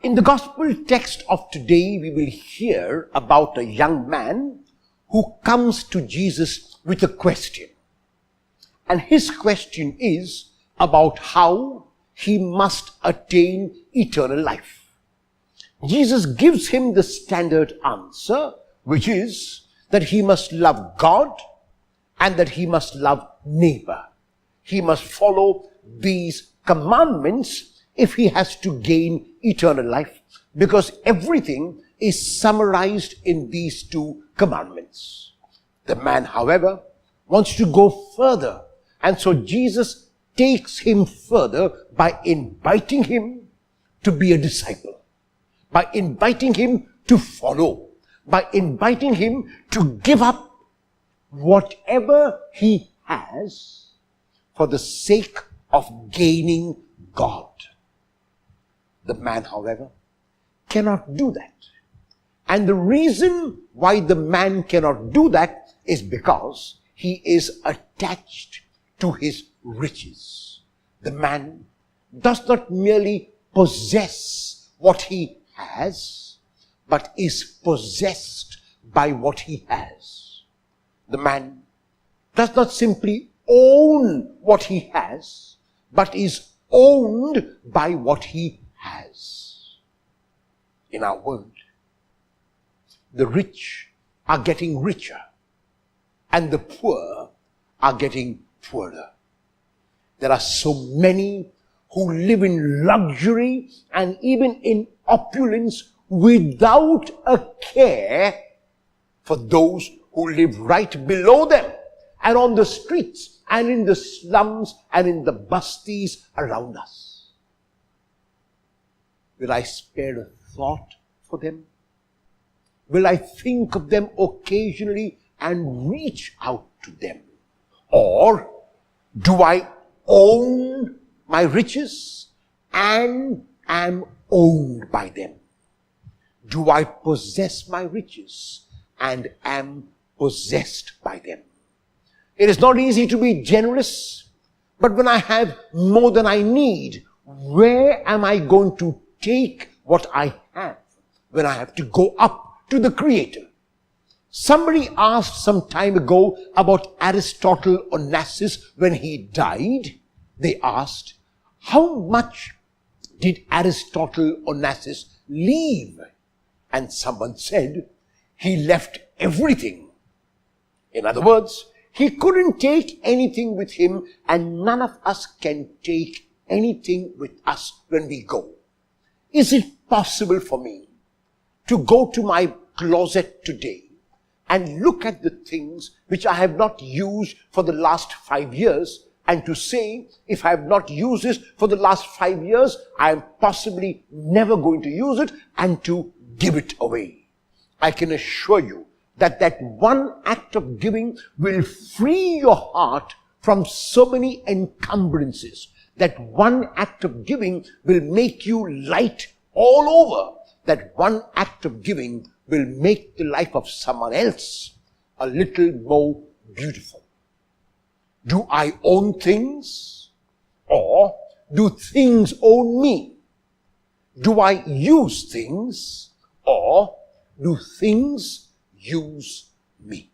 In the gospel text of today, we will hear about a young man who comes to Jesus with a question. And his question is about how he must attain eternal life. Jesus gives him the standard answer, which is that he must love God and that he must love neighbor. He must follow these commandments if he has to gain eternal life, because everything is summarized in these two commandments. The man, however, wants to go further, and so Jesus takes him further by inviting him to be a disciple, by inviting him to follow, by inviting him to give up whatever he has for the sake of gaining God. The man, however, cannot do that. And the reason why the man cannot do that is because he is attached to his riches. The man does not merely possess what he has, but is possessed by what he has. The man does not simply own what he has, but is owned by what he has. In our world, the rich are getting richer and the poor are getting poorer. There are so many who live in luxury and even in opulence without a care for those who live right below them and on the streets and in the slums and in the bastis around us. Will I spare a thought for them? Will I think of them occasionally and reach out to them? Or do I own my riches and am owned by them? Do I possess my riches and am possessed by them? It is not easy to be generous, but when I have more than I need, where am I going to take what I have when I have to go up to the Creator? Somebody asked some time ago about Aristotle Onassis when he died. They asked, how much did Aristotle Onassis leave? And someone said, he left everything. In other words, he couldn't take anything with him, and none of us can take anything with us when we go. Is it possible for me to go to my closet today and look at the things which I have not used for the last 5 years, and to say, if I have not used this for the last 5 years, I am possibly never going to use it, and to give it away? I can assure you that that one act of giving will free your heart from so many encumbrances. That one act of giving will make you light all over. That one act of giving will make the life of someone else a little more beautiful. Do I own things, or do things own me? Do I use things, or do things use me?